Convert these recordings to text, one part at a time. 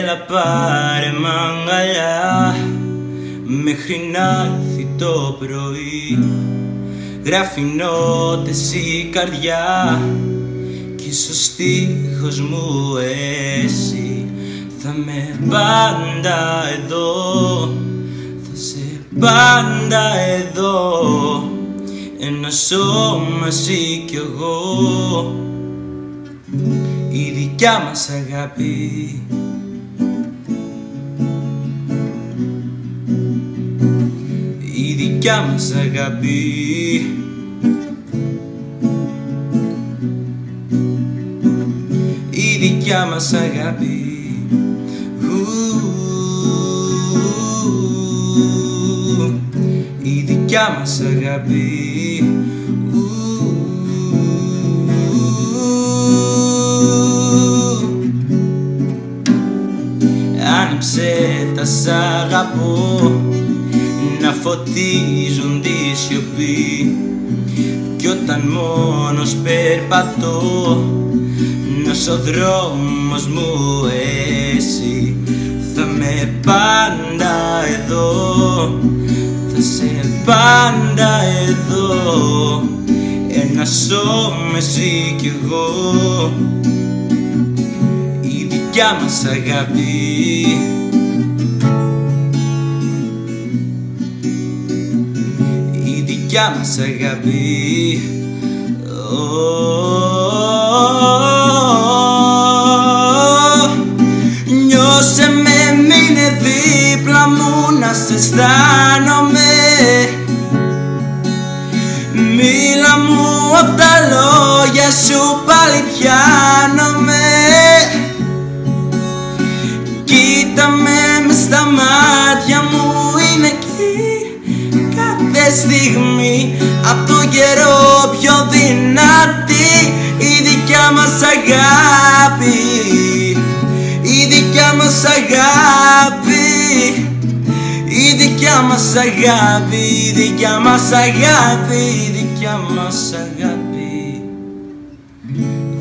Έλα πάρε μ' αγκαλιά μέχρι να έρθει το πρωί. Γράφει νότες η καρδιά κι ίσως στίχος μου εσύ. Θα με πάντα εδώ, θα σε πάντα εδώ, ένα σώμα εσύ κι εγώ, η δικιά μας αγάπη. Η δικιά μας αγάπη. Η δικιά μας αγάπη. Η δικιά μας αγάπη. Άνοιψε τα σ' αγαπώ να φωτίζουν τη σιωπή, κι όταν μόνος περπατώ νος ο δρόμος μου εσύ. Θα με πάντα εδώ, θα σε πάντα εδώ, ένα σώμα εσύ κι εγώ, η δικιά μας αγάπη. Η δικιά μας αγάπη. Νιώσε με, μείνε δίπλα μου να σε αισθάνομαι. Μίλα μου απ' τα λόγια σου πάλι πιάνομαι. Κοίτα με μες στα μάτια μου, είναι εκεί κάθε στιγμή, απ' το καιρό πιο δυνατή, η δικιά μας αγάπη. Η δικιά μας αγάπη. Η δικιά μας αγάπη. Η δικιά μας αγάπη. Η δικιά μας αγάπη.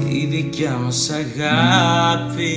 Η δικιά μας αγάπη.